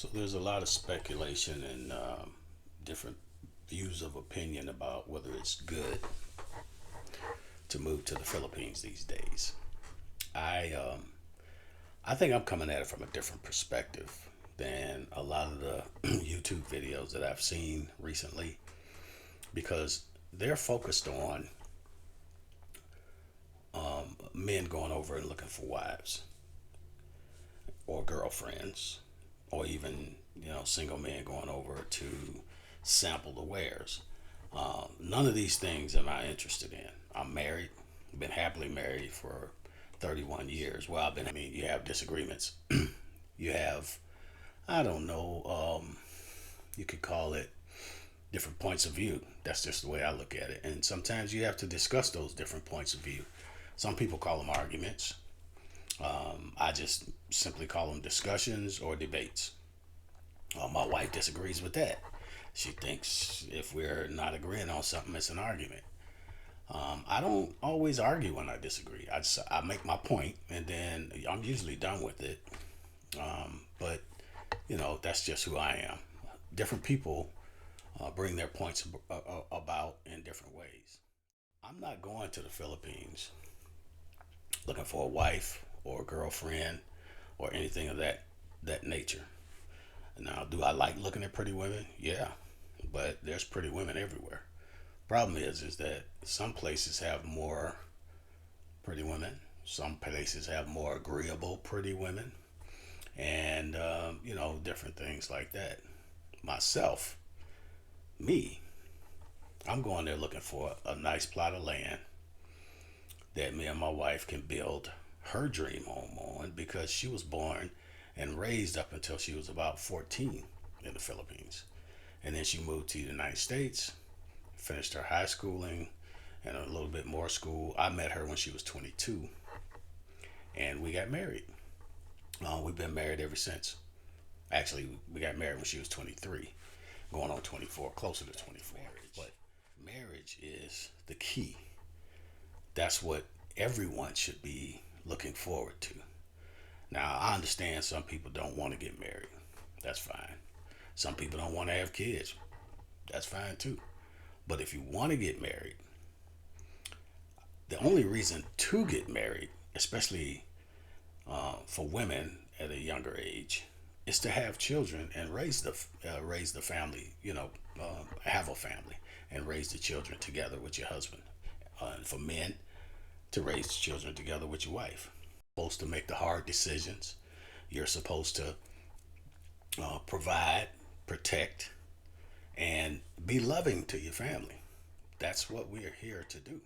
So there's a lot of speculation and different views of opinion about whether it's good to move to the Philippines these days. I um, I think I'm coming at it from a different perspective than a lot of the YouTube videos that I've seen recently because they're focused on men going over and looking for wives or girlfriends or even single men going over to sample the wares. None of these things am I interested in. I'm married, been happily married for 31 years. Well, I mean, you have disagreements. You have, I don't know, you could call it different points of view. That's just the way I look at it. And sometimes you have to discuss those different points of view. Some people call them arguments. I just simply call them discussions or debates. My wife disagrees with that. She thinks if we're not agreeing on something, it's an argument. I don't always argue when I disagree. I make my point and then I'm usually done with it. But that's just who I am. Different people bring their points about in different ways. I'm not going to the Philippines looking for a wife or a girlfriend or anything of that nature. Now, do I like looking at pretty women? Yeah, but there's pretty women everywhere. Problem is that some places have more pretty women. Some places have more agreeable pretty women, and different things like that. Myself, me, I'm going there looking for a nice plot of land that me and my wife can build her dream home on because she was born and raised up until she was about 14 in the Philippines. And then she moved to the United States, finished her high schooling and a little bit more school. I met her when she was 22 and we got married. We've been married ever since. Actually, we got married when she was 23, going on 24, closer to 24. But marriage is the key. That's what everyone should be looking forward to. Now, I understand some people don't want to get married. That's fine. Some people don't want to have kids. That's fine too. But if you want to get married, the only reason to get married, especially for women at a younger age, is to have children and raise the family. Have a family and raise the children together with your husband. And for men, to raise children together with your wife. You're supposed to make the hard decisions. You're supposed to provide, protect, and be loving to your family. That's what we are here to do.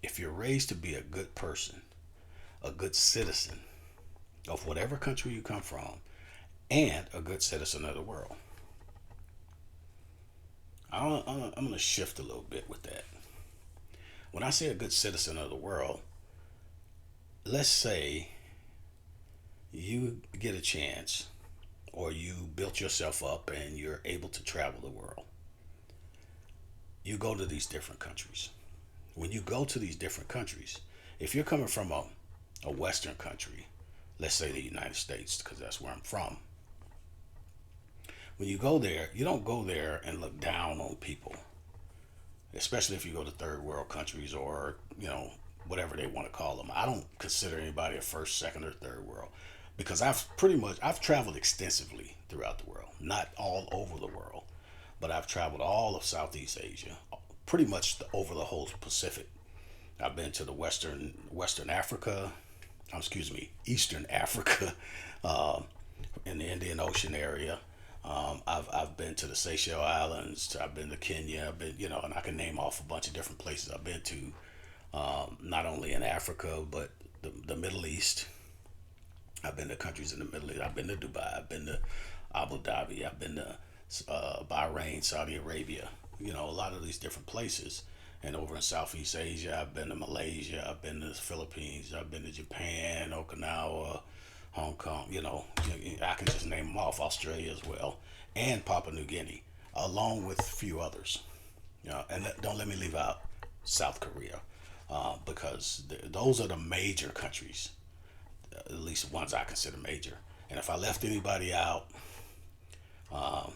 If you're raised to be a good person, a good citizen of whatever country you come from, and a good citizen of the world, I'm going to shift a little bit with that. When I say a good citizen of the world, let's say you get a chance or you built yourself up and you're able to travel the world. You go to these different countries. When you go to these different countries, if you're coming from a Western country, let's say the United States, because that's where I'm from, when you go there, you don't go there and look down on people, especially if you go to third world countries or, whatever they want to call them. I don't consider anybody a first, second, or third world because I've traveled extensively throughout the world, not all over the world, but I've traveled all of Southeast Asia, pretty much over the whole Pacific. I've been to the Western Africa, excuse me, Eastern Africa, uh, in the Indian Ocean area. I've been to the Seychelles Islands. I've been to Kenya. I've been, and I can name off a bunch of different places I've been to, not only in Africa but the Middle East. I've been to countries in the Middle East. I've been to Dubai. I've been to Abu Dhabi. I've been to Bahrain, Saudi Arabia. A lot of these different places. And over in Southeast Asia, I've been to Malaysia. I've been to the Philippines. I've been to Japan, Okinawa, Hong Kong. I can just name them off. Australia as well, and Papua New Guinea, along with a few others. And don't let me leave out South Korea, because those are the major countries, at least ones I consider major. And if I left anybody out, Um,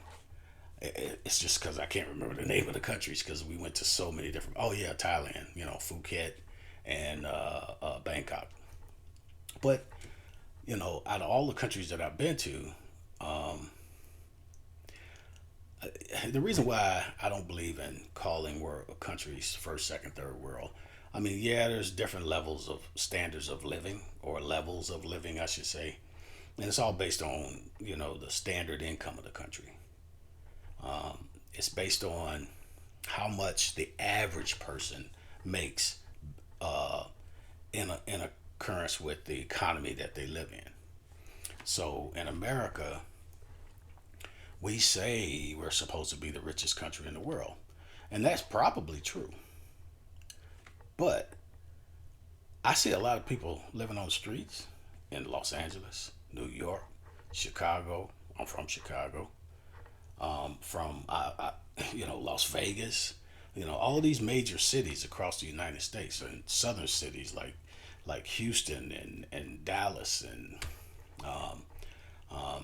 it's just because I can't remember the name of the countries because we went to so many different. Oh yeah, Thailand. Phuket and Bangkok. But out of all the countries that I've been to, um, the reason why I don't believe in calling world countries first, second, third world. I mean, yeah, there's different levels of standards of living or levels of living, I should say, and it's all based on the standard income of the country. It's based on how much the average person makes uh, in occurrence with the economy that they live in. So in America, we say we're supposed to be the richest country in the world, and that's probably true. But I see a lot of people living on the streets in Los Angeles, New York, Chicago. I'm from Chicago. From Las Vegas. All these major cities across the United States and southern cities like Houston and Dallas and um,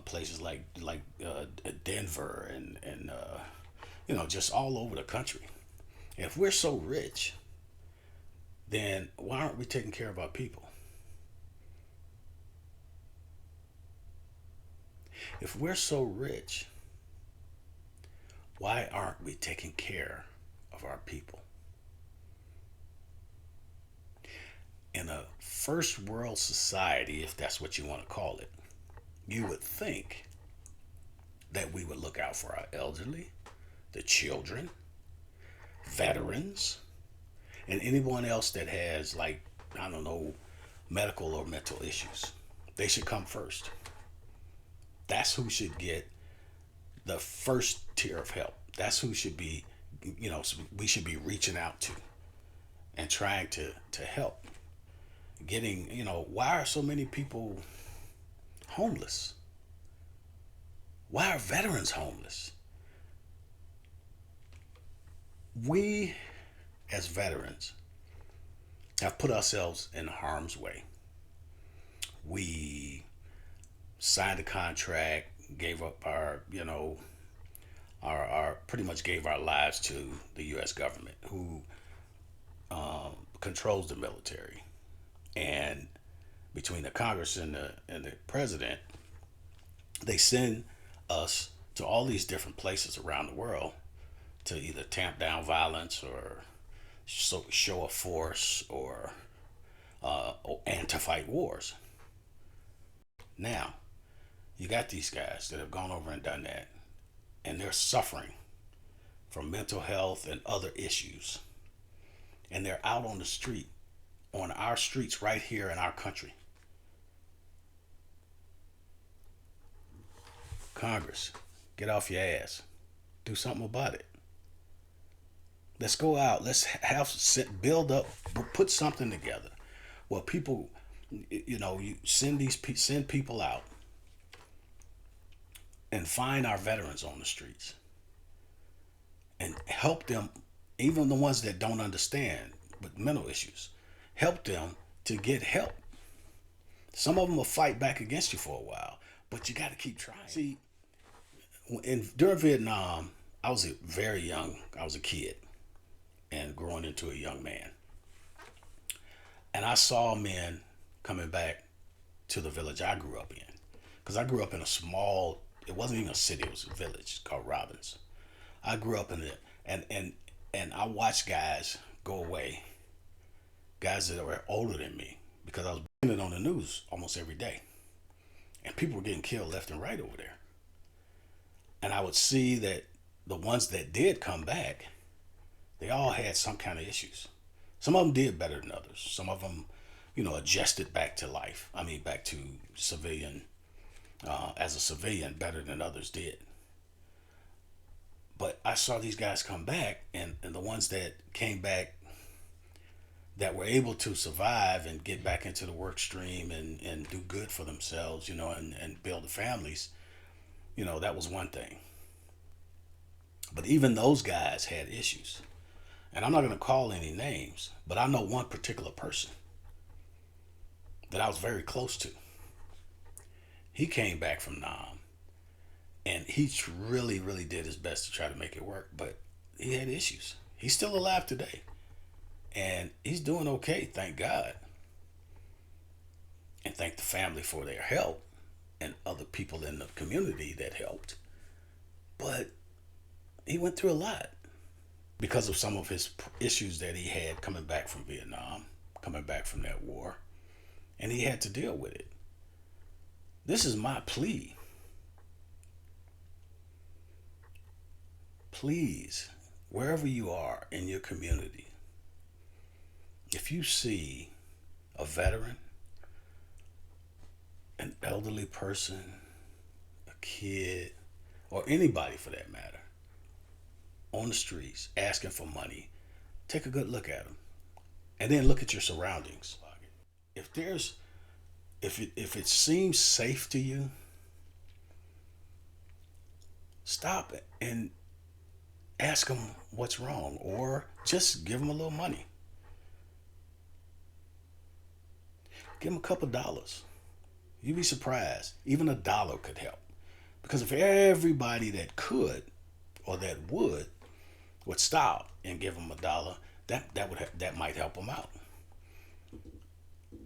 places like Denver and just all over the country. If we're so rich, then why aren't we taking care of our people? If we're so rich, why aren't we taking care of our people? In a first world society, if that's what you want to call it, you would think that we would look out for our elderly, the children, veterans, and anyone else that has, like, I don't know, medical or mental issues. They should come first. That's who should get the first tier of help. That's who should be, we should be reaching out to and trying to help. Getting, why are so many people homeless? Why are veterans homeless? We, as veterans, have put ourselves in harm's way. We signed a contract, gave up our pretty much gave our lives to the U.S. government, who controls the military, and between the Congress and the president, they send us to all these different places around the world to either tamp down violence or show a force and to fight wars. Now, you got these guys that have gone over and done that, and they're suffering from mental health and other issues, and they're out on the street, on our streets right here in our country. Congress, get off your ass. Do something about it. Let's go out. Let's have build up, put something together. Well, people, you send people out and find our veterans on the streets and help them, even the ones that don't understand with mental issues. Help them to get help. Some of them will fight back against you for a while, but you got to keep trying. See, during Vietnam, I was very young. I was a kid and growing into a young man. And I saw men coming back to the village I grew up in. Because I grew up in a small, it wasn't even a city, it was a village called Robbins. I grew up in it, and I watched guys go away, guys that were older than me, because I was seeing it on the news almost every day. And people were getting killed left and right over there. And I would see that the ones that did come back, they all had some kind of issues. Some of them did better than others. Some of them, adjusted back to life. I mean, back to civilian, as a civilian, better than others did. But I saw these guys come back, and the ones that came back that were able to survive and get back into the work stream and do good for themselves, and build the families, that was one thing. But even those guys had issues. And I'm not going to call any names, but I know one particular person that I was very close to. He came back from Nam And he really, really did his best to try to make it work, but he had issues. He's still alive today, and he's doing okay, thank God, and thank the family for their help and other people in the community that helped. But he went through a lot because of some of his issues that he had coming back from Vietnam, coming back from that war, and he had to deal with it. This is my plea. Please, wherever you are in your community, if you see a veteran, an elderly person, a kid, or anybody for that matter, on the streets asking for money, take a good look at them, and then look at your surroundings. If there's if it seems safe to you, stop it and ask them what's wrong, or just give them a little money. Give them a couple dollars. You'd be surprised. Even a dollar could help. Because if everybody that could or that would stop and give them a dollar, that might help them out.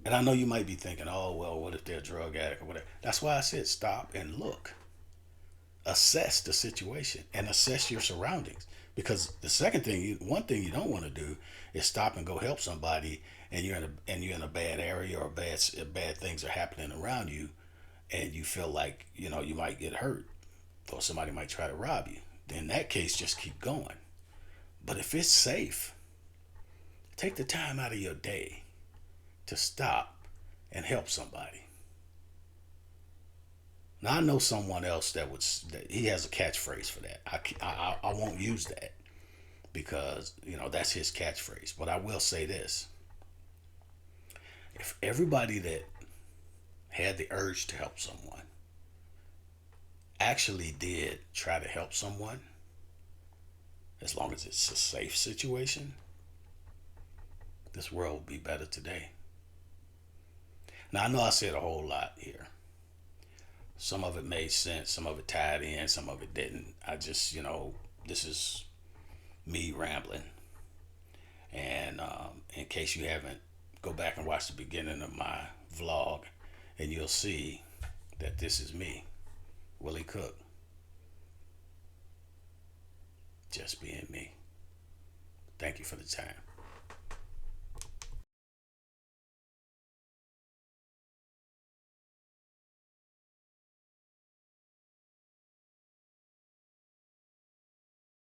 And I know you might be thinking, oh well, what if they're a drug addict or whatever? That's why I said stop and look, assess the situation, and assess your surroundings. Because the second thing, one thing you don't want to do is stop and go help somebody, and you're in a bad area, or bad things are happening around you, and you feel like you might get hurt, or somebody might try to rob you. Then in that case, just keep going. But if it's safe, take the time out of your day to stop and help somebody. Now I know someone else that he has a catchphrase for that. I won't use that because that's his catchphrase. But I will say this: if everybody that had the urge to help someone actually did try to help someone, as long as it's a safe situation, this world would be better today. Now I know I said a whole lot here. Some of it made sense, some of it tied in, some of it didn't. I just, this is me rambling. And in case you haven't, go back and watch the beginning of my vlog, and you'll see that this is me, Willie Cook, just being me. Thank you for the time.